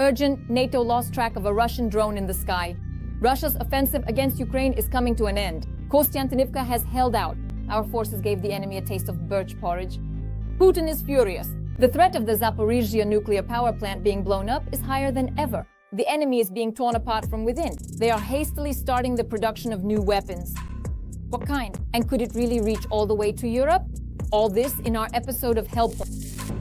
Urgent, NATO lost track of a Russian drone in the sky. Russia's offensive against Ukraine is coming to an end. Kostyantynivka has held out. Our forces gave the enemy a taste of birch porridge. Putin is furious. The threat of the Zaporizhzhia nuclear power plant being blown up is higher than ever. The enemy is being torn apart from within. They are hastily starting the production of new weapons. What kind? And could it really reach all the way to Europe? All this in our episode of Help.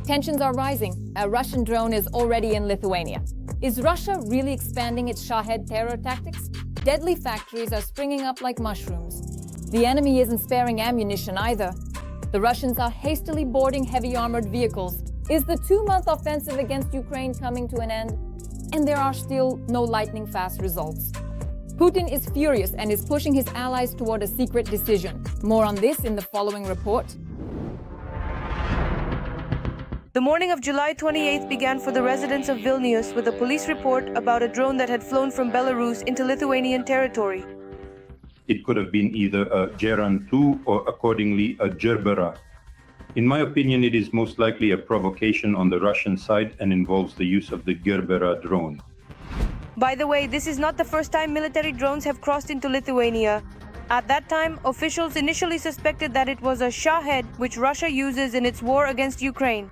Tensions are rising. A Russian drone is already in Lithuania. Is Russia really expanding its Shahed terror tactics? Deadly factories are springing up like mushrooms. The enemy isn't sparing ammunition either. The Russians are hastily boarding heavy armored vehicles. Is the 2-month offensive against Ukraine coming to an end? And there are still no lightning-fast results. Putin is furious and is pushing his allies toward a secret decision. More on this in the following report. The morning of July 28th began for the residents of Vilnius with a police report about a drone that had flown from Belarus into Lithuanian territory. It could have been either a Geran-2 or accordingly a Gerbera. In my opinion, it is most likely a provocation on the Russian side and involves the use of the Gerbera drone. By the way, this is not the first time military drones have crossed into Lithuania. At that time, officials initially suspected that it was a Shahed, which Russia uses in its war against Ukraine.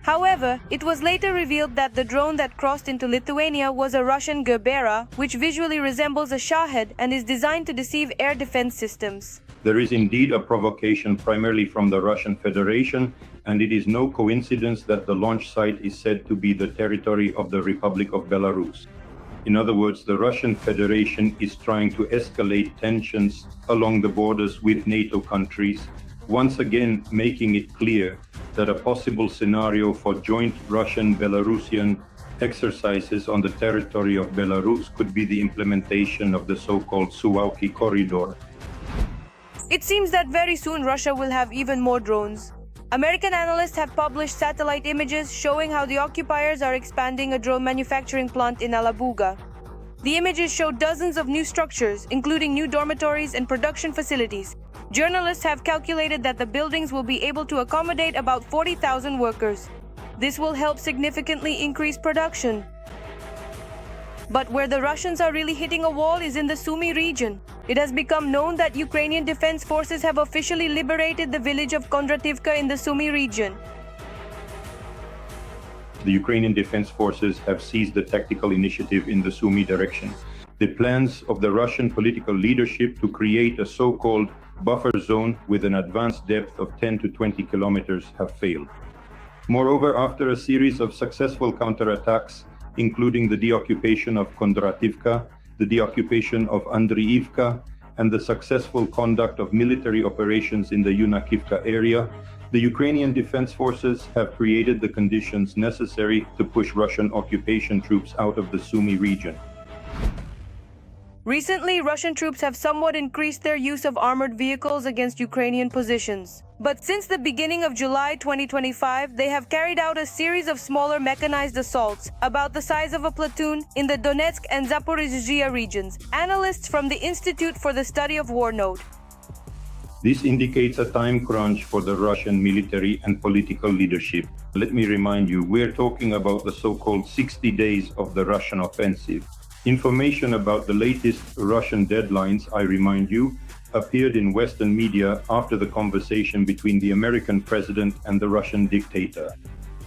However, it was later revealed that the drone that crossed into Lithuania was a Russian Gerbera, which visually resembles a Shahed and is designed to deceive air defense systems. There is indeed a provocation primarily from the Russian Federation, and it is no coincidence that the launch site is said to be the territory of the Republic of Belarus. In other words, the Russian Federation is trying to escalate tensions along the borders with NATO countries, once again making it clear that a possible scenario for joint Russian-Belarusian exercises on the territory of Belarus could be the implementation of the so-called Suwalki corridor. It seems that very soon Russia will have even more drones. American analysts have published satellite images showing how the occupiers are expanding a drone manufacturing plant in Alabuga. The images show dozens of new structures, including new dormitories and production facilities. Journalists have calculated that the buildings will be able to accommodate about 40,000 workers. This will help significantly increase production. But where the Russians are really hitting a wall is in the Sumy region. It has become known that Ukrainian defense forces have officially liberated the village of Kondrativka in the Sumy region. The Ukrainian defense forces have seized the tactical initiative in the Sumy direction. The plans of the Russian political leadership to create a so-called buffer zone with an advanced depth of 10 to 20 kilometers have failed. Moreover, after a series of successful counterattacks, including the deoccupation of Kondrativka, the deoccupation of Andriivka, and the successful conduct of military operations in the Yunakivka area, the Ukrainian defense forces have created the conditions necessary to push Russian occupation troops out of the Sumy region. Recently, Russian troops have somewhat increased their use of armored vehicles against Ukrainian positions. But since the beginning of July 2025, they have carried out a series of smaller mechanized assaults, about the size of a platoon, in the Donetsk and Zaporizhzhia regions, analysts from the Institute for the Study of War note. This indicates a time crunch for the Russian military and political leadership. Let me remind you, we're talking about the so-called 60 days of the Russian offensive. Information about the latest Russian deadlines, I remind you, appeared in Western media after the conversation between the American president and the Russian dictator.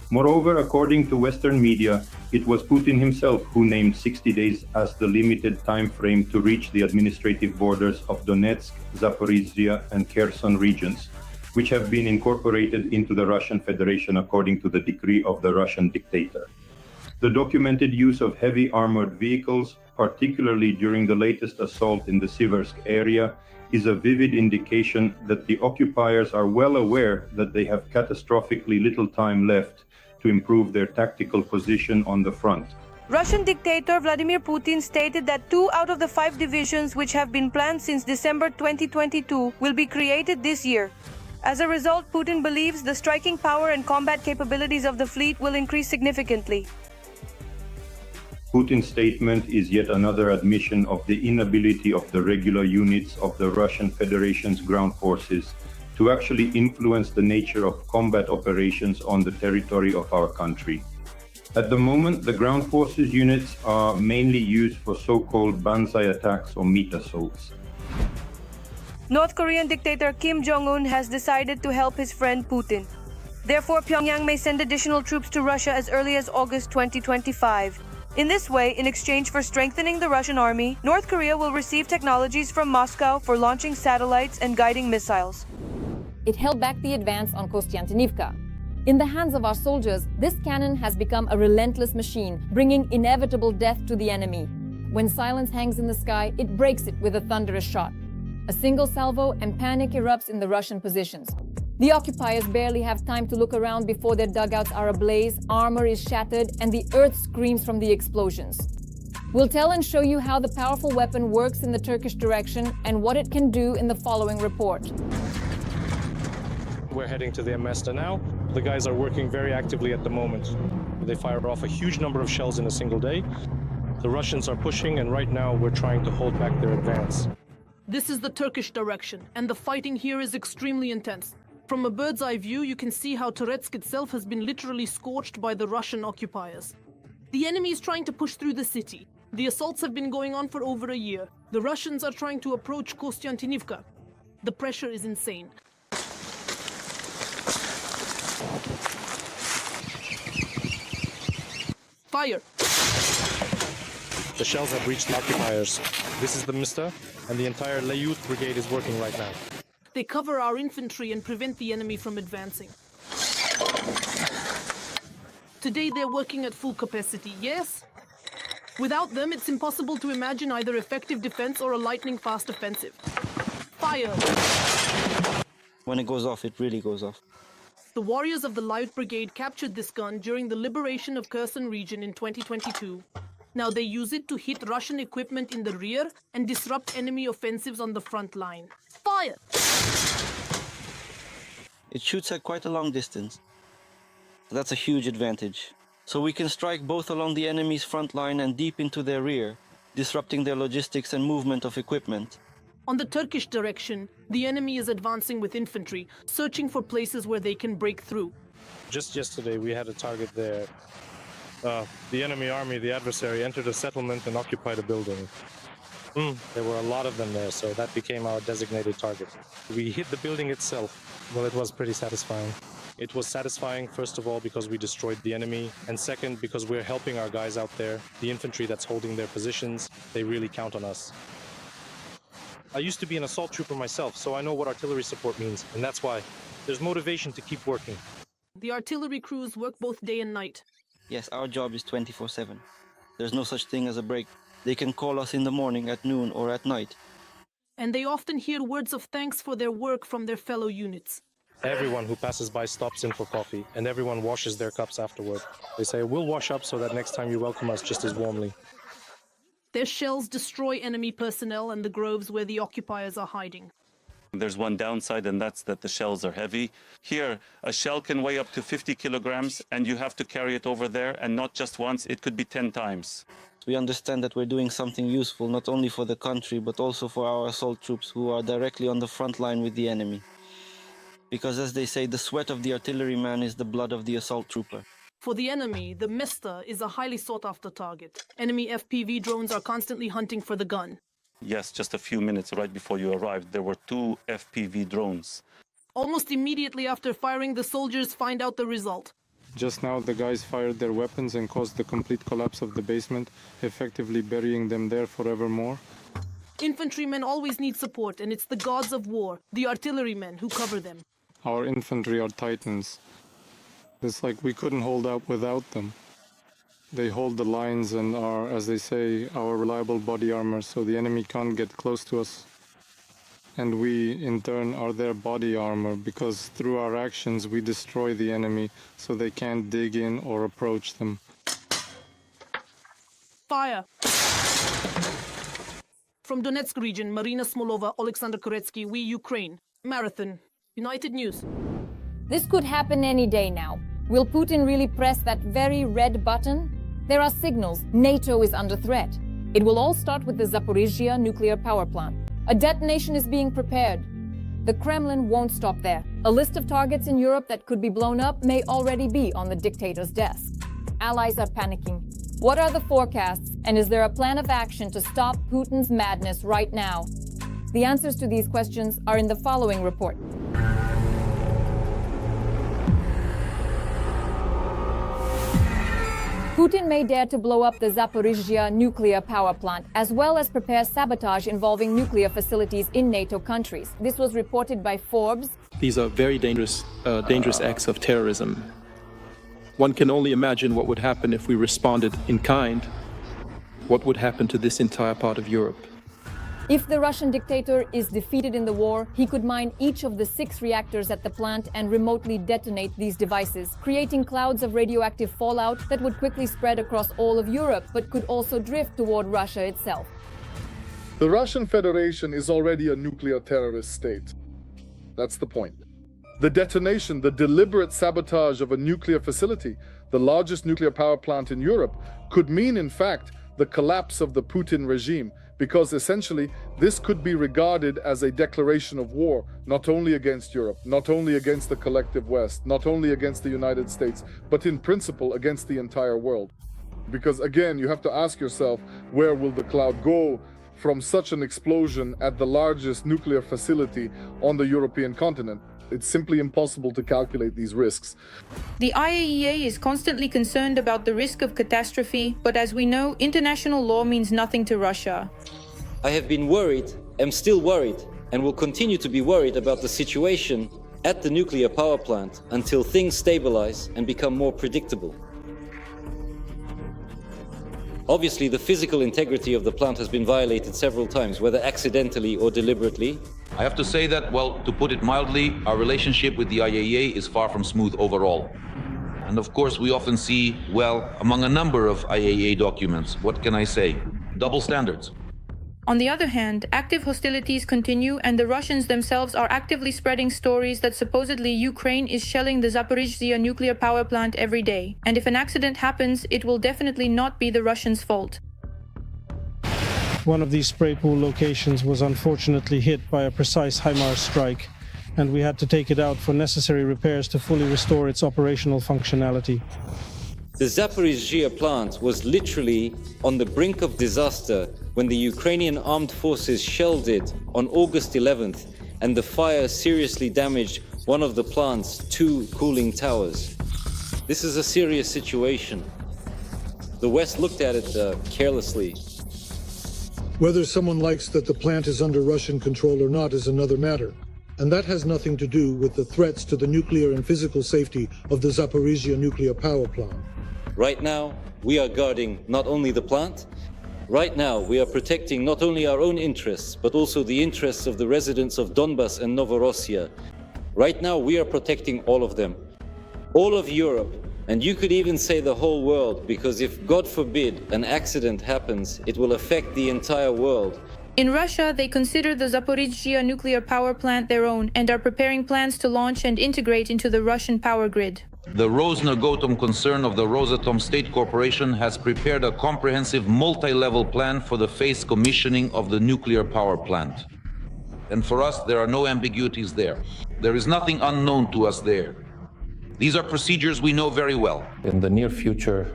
Moreover, according to Western media, it was Putin himself who named 60 days as the limited time frame to reach the administrative borders of Donetsk, Zaporizhzhia, and Kherson regions, which have been incorporated into the Russian Federation according to the decree of the Russian dictator. The documented use of heavy armored vehicles, particularly during the latest assault in the Siversk area, is a vivid indication that the occupiers are well aware that they have catastrophically little time left to improve their tactical position on the front. Russian dictator Vladimir Putin stated that 2 out of the 5 divisions which have been planned since December 2022 will be created this year. As a result, Putin believes the striking power and combat capabilities of the fleet will increase significantly. Putin's statement is yet another admission of the inability of the regular units of the Russian Federation's ground forces to actually influence the nature of combat operations on the territory of our country. At the moment, the ground forces units are mainly used for so-called banzai attacks or meat assaults. North Korean dictator Kim Jong-un has decided to help his friend Putin. Therefore, Pyongyang may send additional troops to Russia as early as August 2025. In this way, in exchange for strengthening the Russian army, North Korea will receive technologies from Moscow for launching satellites and guiding missiles. It held back the advance on Kostyantynivka. In the hands of our soldiers, this cannon has become a relentless machine, bringing inevitable death to the enemy. When silence hangs in the sky, it breaks it with a thunderous shot. A single salvo and panic erupts in the Russian positions. The occupiers barely have time to look around before their dugouts are ablaze, armor is shattered, and the earth screams from the explosions. We'll tell and show you how the powerful weapon works in the Turkish direction and what it can do in the following report. We're heading to the Mesta now. The guys are working very actively at the moment. They fire off a huge number of shells in a single day. The Russians are pushing, and right now we're trying to hold back their advance. This is the Turkish direction, and the fighting here is extremely intense. From a bird's eye view, you can see how Toretsk itself has been literally scorched by the Russian occupiers. The enemy is trying to push through the city. The assaults have been going on for over a year. The Russians are trying to approach Kostyantynivka. The pressure is insane. Fire! The shells have reached the occupiers. This is the Mista, and the entire Layut brigade is working right now. They cover our infantry and prevent the enemy from advancing. Today they're working at full capacity, yes? Without them, it's impossible to imagine either effective defense or a lightning-fast offensive. Fire! When it goes off, it really goes off. The warriors of the Layut Brigade captured this gun during the liberation of Kherson region in 2022. Now they use it to hit Russian equipment in the rear and disrupt enemy offensives on the front line. Fire! It shoots at quite a long distance. That's a huge advantage. So we can strike both along the enemy's front line and deep into their rear, disrupting their logistics and movement of equipment. On the Turkish direction, the enemy is advancing with infantry, searching for places where they can break through. Just yesterday we had a target there. The enemy army, the adversary, entered a settlement and occupied a building. There were a lot of them there, so that became our designated target. We hit the building itself. Well, it was pretty satisfying. It was satisfying, first of all, because we destroyed the enemy, and second, because we're helping our guys out there, the infantry that's holding their positions. They really count on us. I used to be an assault trooper myself, so I know what artillery support means, and that's why there's motivation to keep working. The artillery crews work both day and night. Yes, our job is 24/7. There's no such thing as a break. They can call us in the morning, at noon, or at night. And they often hear words of thanks for their work from their fellow units. Everyone who passes by stops in for coffee, and everyone washes their cups afterward. They say, we'll wash up so that next time you welcome us just as warmly. Their shells destroy enemy personnel and the groves where the occupiers are hiding. There's one downside, and that's that the shells are heavy. Here, a shell can weigh up to 50 kilograms, and you have to carry it over there, and not just once, it could be 10 times. We understand that we're doing something useful not only for the country, but also for our assault troops who are directly on the front line with the enemy. Because as they say, the sweat of the artilleryman is the blood of the assault trooper. For the enemy, the Mesta is a highly sought-after target. Enemy FPV drones are constantly hunting for the gun. Yes, just a few minutes right before you arrived, there were 2 FPV drones. Almost immediately after firing, the soldiers find out the result. Just now, the guys fired their weapons and caused the complete collapse of the basement, effectively burying them there forevermore. Infantrymen always need support, and it's the gods of war, the artillerymen, who cover them. Our infantry are titans. It's like we couldn't hold out without them. They hold the lines and are, as they say, our reliable body armor, so the enemy can't get close to us. And we, in turn, are their body armor, because through our actions we destroy the enemy, so they can't dig in or approach them. Fire! From Donetsk region, Marina Smolova, Alexander Koretsky, we Ukraine. Marathon. United News. This could happen any day now. Will Putin really press that very red button? There are signals NATO is under threat. It will all start with the Zaporizhzhia nuclear power plant. A detonation is being prepared. The Kremlin won't stop there. A list of targets in Europe that could be blown up may already be on the dictator's desk. Allies are panicking. What are the forecasts, and is there a plan of action to stop Putin's madness right now? The answers to these questions are in the following report. Putin may dare to blow up the Zaporizhzhia nuclear power plant, as well as prepare sabotage involving nuclear facilities in NATO countries. This was reported by Forbes. These are very dangerous acts of terrorism. One can only imagine what would happen if we responded in kind. What would happen to this entire part of Europe? If the Russian dictator is defeated in the war, he could mine each of the 6 reactors at the plant and remotely detonate these devices, creating clouds of radioactive fallout that would quickly spread across all of Europe, but could also drift toward Russia itself. The Russian Federation is already a nuclear terrorist state. That's the point. The detonation, the deliberate sabotage of a nuclear facility, the largest nuclear power plant in Europe, could mean, in fact, the collapse of the Putin regime, because essentially this could be regarded as a declaration of war, not only against Europe, not only against the collective West, not only against the United States, but in principle against the entire world. Because again, you have to ask yourself, where will the cloud go from such an explosion at the largest nuclear facility on the European continent? It's simply impossible to calculate these risks. The IAEA is constantly concerned about the risk of catastrophe, but as we know, international law means nothing to Russia. I have been worried, am still worried, and will continue to be worried about the situation at the nuclear power plant until things stabilize and become more predictable. Obviously, the physical integrity of the plant has been violated several times, whether accidentally or deliberately. I have to say that, well, to put it mildly, our relationship with the IAEA is far from smooth overall. And of course, we often see, well, among a number of IAEA documents, what can I say? Double standards. On the other hand, active hostilities continue, and the Russians themselves are actively spreading stories that supposedly Ukraine is shelling the Zaporizhzhia nuclear power plant every day. And if an accident happens, it will definitely not be the Russians' fault. One of these spray pool locations was unfortunately hit by a precise HIMARS strike, and we had to take it out for necessary repairs to fully restore its operational functionality. The Zaporizhzhia plant was literally on the brink of disaster when the Ukrainian armed forces shelled it on August 11th, and the fire seriously damaged one of the plant's 2 cooling towers. This is a serious situation. The West looked at it carelessly. Whether someone likes that the plant is under Russian control or not is another matter, and that has nothing to do with the threats to the nuclear and physical safety of the Zaporizhzhia nuclear power plant. Right now, we are guarding not only the plant, right now we are protecting not only our own interests, but also the interests of the residents of Donbas and Novorossiya. Right now we are protecting all of them, all of Europe, and you could even say the whole world, because if, God forbid, an accident happens, it will affect the entire world. In Russia, they consider the Zaporizhzhia nuclear power plant their own and are preparing plans to launch and integrate into the Russian power grid. The Rosneft concern of the Rosatom State Corporation has prepared a comprehensive multi-level plan for the phased commissioning of the nuclear power plant. And for us, there are no ambiguities there. There is nothing unknown to us there. These are procedures we know very well. In the near future,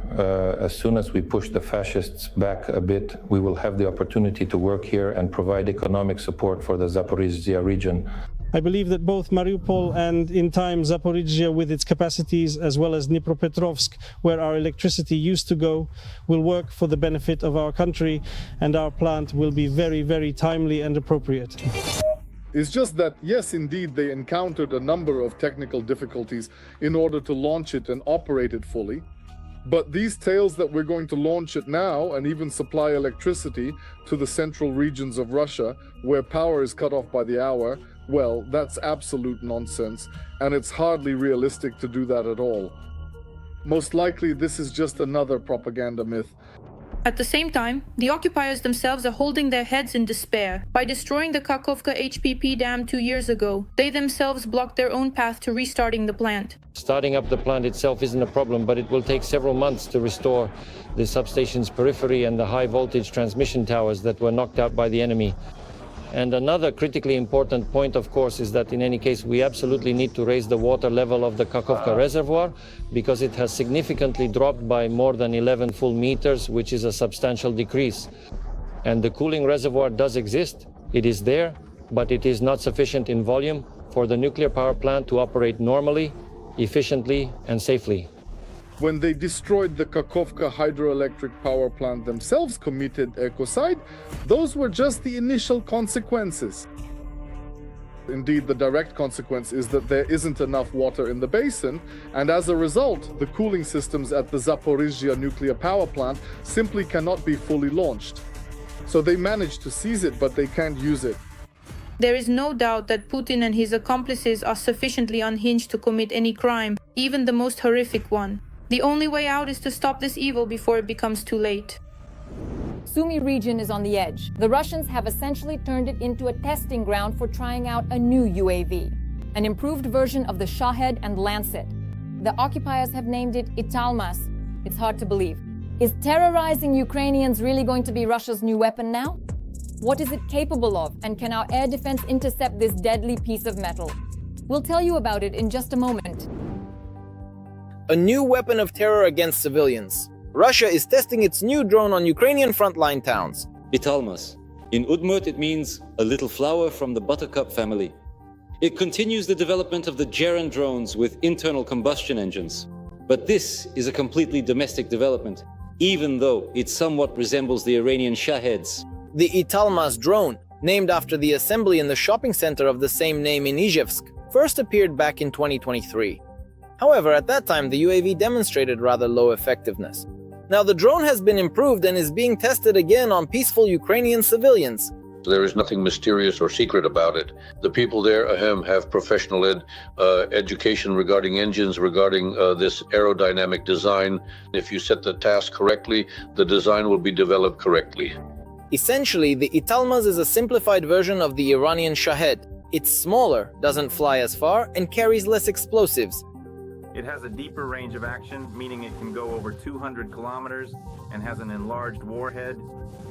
as soon as we push the fascists back a bit, we will have the opportunity to work here and provide economic support for the Zaporizhzhia region. I believe that both Mariupol and, in time, Zaporizhzhia with its capacities, as well as Dnipropetrovsk, where our electricity used to go, will work for the benefit of our country, and our plant will be very, very timely and appropriate. It's just that, yes, indeed, they encountered a number of technical difficulties in order to launch it and operate it fully. But these tales that we're going to launch it now and even supply electricity to the central regions of Russia, where power is cut off by the hour, well, that's absolute nonsense, and it's hardly realistic to do that at all. Most likely, this is just another propaganda myth. At the same time, the occupiers themselves are holding their heads in despair. By destroying the Kakhovka HPP dam 2 years ago, they themselves blocked their own path to restarting the plant. Starting up the plant itself isn't a problem, but it will take several months to restore the substation's periphery and the high voltage transmission towers that were knocked out by the enemy. And another critically important point, of course, is that in any case, we absolutely need to raise the water level of the Kakhovka reservoir because it has significantly dropped by more than 11 full meters, which is a substantial decrease. And the cooling reservoir does exist. It is there, but it is not sufficient in volume for the nuclear power plant to operate normally, efficiently, and safely. When they destroyed the Kakhovka hydroelectric power plant themselves, committed ecocide, those were just the initial consequences. Indeed, the direct consequence is that there isn't enough water in the basin, and as a result, the cooling systems at the Zaporizhzhia nuclear power plant simply cannot be fully launched. So they managed to seize it, but they can't use it. There is no doubt that Putin and his accomplices are sufficiently unhinged to commit any crime, even the most horrific one. The only way out is to stop this evil before it becomes too late. Sumy region is on the edge. The Russians have essentially turned it into a testing ground for trying out a new UAV, an improved version of the Shahed and Lancet. The occupiers have named it Italmas. It's hard to believe. Is terrorizing Ukrainians really going to be Russia's new weapon now? What is it capable of, and can our air defense intercept this deadly piece of metal? We'll tell you about it in just a moment. A new weapon of terror against civilians. Russia is testing its new drone on Ukrainian frontline towns. Italmas. In Udmurt, it means a little flower from the buttercup family. It continues the development of the Geran drones with internal combustion engines. But this is a completely domestic development, even though it somewhat resembles the Iranian Shaheds. The Italmas drone, named after the assembly in the shopping center of the same name in Izhevsk, first appeared back in 2023. However, at that time, the UAV demonstrated rather low effectiveness. Now the drone has been improved and is being tested again on peaceful Ukrainian civilians. There is nothing mysterious or secret about it. The people there have professional education regarding engines, regarding this aerodynamic design. If you set the task correctly, the design will be developed correctly. Essentially, the Italmas is a simplified version of the Iranian Shahed. It's smaller, doesn't fly as far, and carries less explosives. It has a deeper range of action, meaning it can go over 200 kilometers and has an enlarged warhead.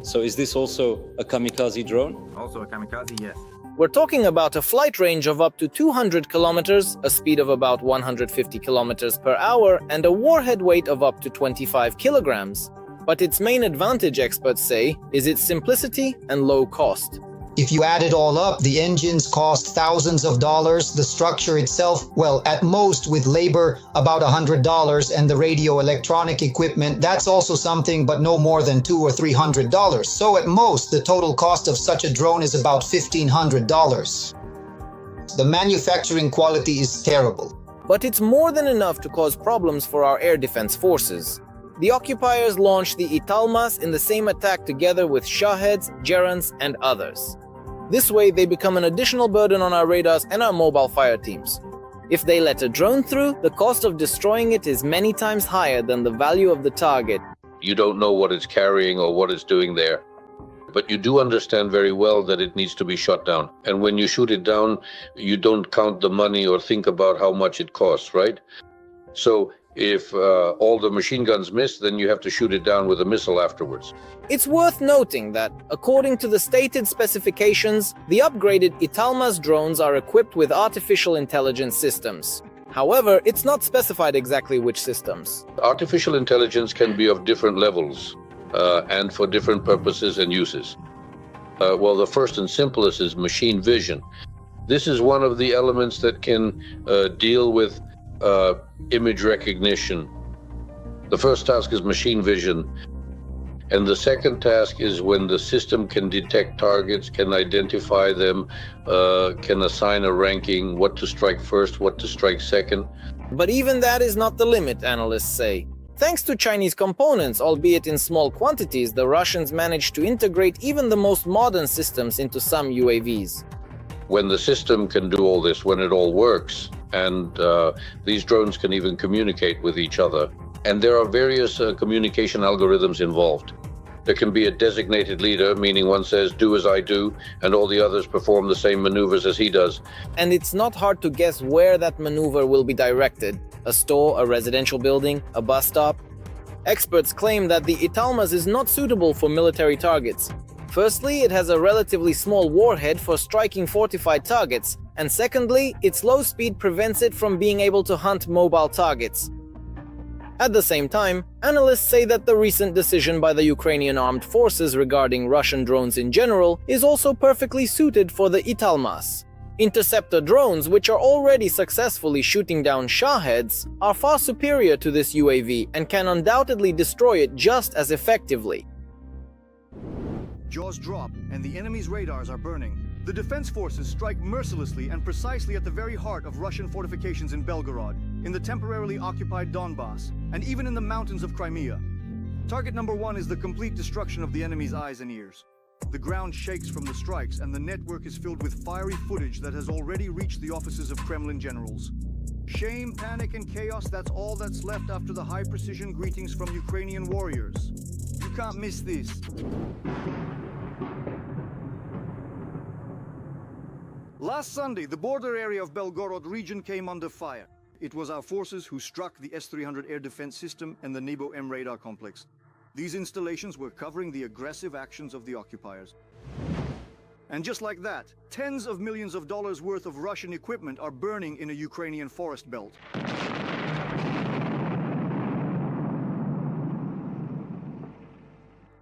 So is this also a kamikaze drone? Also a kamikaze, yes. We're talking about a flight range of up to 200 kilometers, a speed of about 150 kilometers per hour, and a warhead weight of up to 25 kilograms. But its main advantage, experts say, is its simplicity and low cost. If you add it all up, the engines cost thousands of dollars, the structure itself, well, at most with labor, about $100, and the radio electronic equipment, that's also something, but no more than $200 or $300. So at most, the total cost of such a drone is about $1,500. The manufacturing quality is terrible. But it's more than enough to cause problems for our air defense forces. The occupiers launched the Italmas in the same attack together with Shaheds, Gerans, and others. This way, they become an additional burden on our radars and our mobile fire teams. If they let a drone through, the cost of destroying it is many times higher than the value of the target. You don't know what it's carrying or what it's doing there. But you do understand very well that it needs to be shot down. And when you shoot it down, you don't count the money or think about how much it costs, right? So if all the machine guns miss, then you have to shoot it down with a missile afterwards. It's worth noting that, according to the stated specifications, the upgraded Italmas drones are equipped with artificial intelligence systems. However, it's not specified exactly which systems. Artificial intelligence can be of different levels and for different purposes and uses. Well, the first and simplest is machine vision. This is one of the elements that can deal with image recognition. The first task is machine vision. And the second task is when the system can detect targets, can identify them, can assign a ranking, what to strike first, what to strike second. But even that is not the limit, analysts say. Thanks to Chinese components, albeit in small quantities, the Russians managed to integrate even the most modern systems into some UAVs. When the system can do all this, when it all works, and these drones can even communicate with each other. And there are various communication algorithms involved. There can be a designated leader, meaning one says, do as I do, and all the others perform the same maneuvers as he does. And it's not hard to guess where that maneuver will be directed. A store, a residential building, a bus stop. Experts claim that the Italmas is not suitable for military targets. Firstly, it has a relatively small warhead for striking fortified targets, and secondly, its low speed prevents it from being able to hunt mobile targets. At the same time, analysts say that the recent decision by the Ukrainian armed forces regarding Russian drones in general is also perfectly suited for the Italmas. Interceptor drones, which are already successfully shooting down Shaheds, are far superior to this UAV and can undoubtedly destroy it just as effectively. Jaws drop, and the enemy's radars are burning. The defense forces strike mercilessly and precisely at the very heart of Russian fortifications in Belgorod, in the temporarily occupied Donbass, and even in the mountains of Crimea. Target number 1 is the complete destruction of the enemy's eyes and ears. The ground shakes from the strikes, and the network is filled with fiery footage that has already reached the offices of Kremlin generals. Shame, panic, and chaos, that's all that's left after the high-precision greetings from Ukrainian warriors. You can't miss this. Last Sunday, the border area of Belgorod region came under fire. It was our forces who struck the S-300 air defense system and the Nebo M radar complex. These installations were covering the aggressive actions of the occupiers. And just like that, tens of millions of dollars worth of Russian equipment are burning in a Ukrainian forest belt.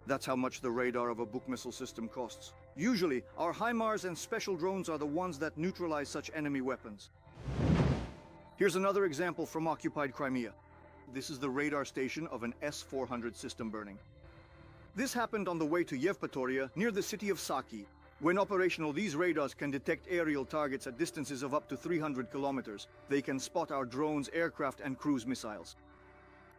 That's how much the radar of a Buk missile system costs. Usually, our HIMARS and special drones are the ones that neutralize such enemy weapons. Here's another example from occupied Crimea. This is the radar station of an S-400 system burning. This happened on the way to Yevpatoria, near the city of Saki. When operational, these radars can detect aerial targets at distances of up to 300 kilometers. They can spot our drones, aircraft, and cruise missiles.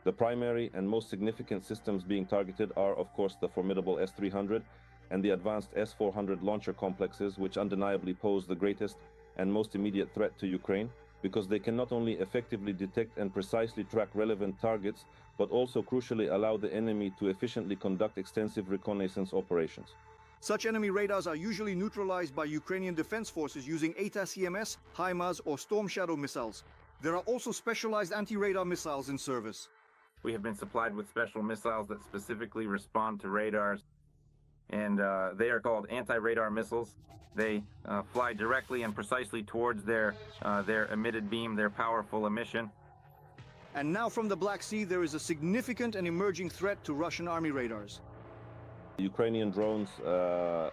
The primary and most significant systems being targeted are, of course, the formidable S-300 and the advanced S-400 launcher complexes, which undeniably pose the greatest and most immediate threat to Ukraine, because they can not only effectively detect and precisely track relevant targets, but also crucially allow the enemy to efficiently conduct extensive reconnaissance operations. Such enemy radars are usually neutralized by Ukrainian defense forces using ATACMS, HIMARS, or Storm Shadow missiles. There are also specialized anti-radar missiles in service. We have been supplied with special missiles that specifically respond to radars, and they are called anti-radar missiles. They fly directly and precisely towards their emitted beam, their powerful emission. And now from the Black Sea, there is a significant and emerging threat to Russian army radars. Ukrainian drones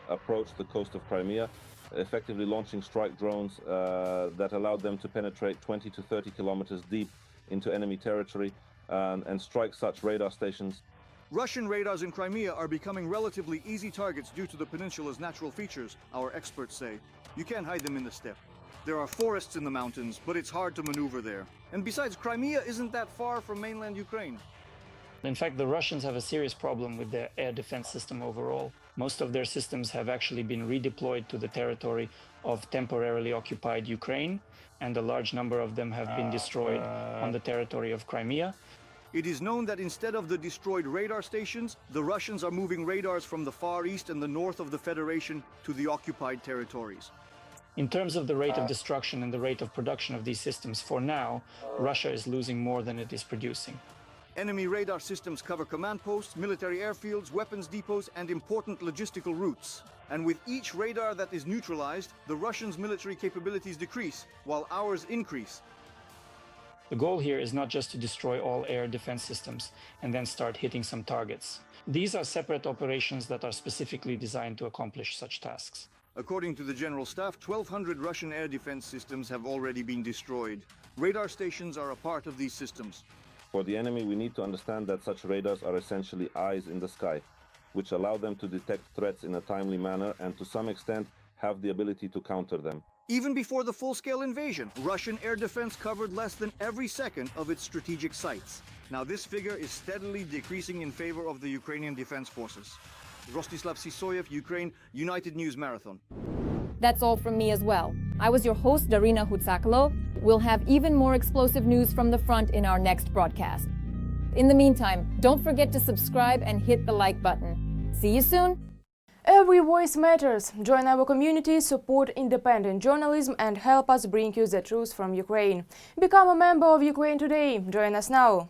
approached the coast of Crimea, effectively launching strike drones that allowed them to penetrate 20 to 30 kilometers deep into enemy territory and strike such radar stations. Russian radars in Crimea are becoming relatively easy targets due to the peninsula's natural features, our experts say. You can't hide them in the steppe. There are forests in the mountains, but it's hard to maneuver there. And besides, Crimea isn't that far from mainland Ukraine. In fact, the Russians have a serious problem with their air defense system overall. Most of their systems have actually been redeployed to the territory of temporarily occupied Ukraine, and a large number of them have been destroyed on the territory of Crimea. It is known that instead of the destroyed radar stations, the Russians are moving radars from the Far East and the north of the Federation to the occupied territories. In terms of the rate of destruction and the rate of production of these systems, for now, Russia is losing more than it is producing. Enemy radar systems cover command posts, military airfields, weapons depots, and important logistical routes. And with each radar that is neutralized, the Russians' military capabilities decrease, while ours increase. The goal here is not just to destroy all air defense systems and then start hitting some targets. These are separate operations that are specifically designed to accomplish such tasks. According to the General Staff, 1,200 Russian air defense systems have already been destroyed. Radar stations are a part of these systems. For the enemy, we need to understand that such radars are essentially eyes in the sky, which allow them to detect threats in a timely manner and to some extent have the ability to counter them. Even before the full-scale invasion, Russian air defense covered less than every second of its strategic sites. Now this figure is steadily decreasing in favor of the Ukrainian defense forces. Rostislav Sisoyev, Ukraine, United News Marathon. That's all from me as well. I was your host, Darina Hutsakalo. We'll have even more explosive news from the front in our next broadcast. In the meantime, don't forget to subscribe and hit the like button. See you soon! Every voice matters. Join our community, support independent journalism, and help us bring you the truth from Ukraine. Become a member of Ukraine Today. Join us now.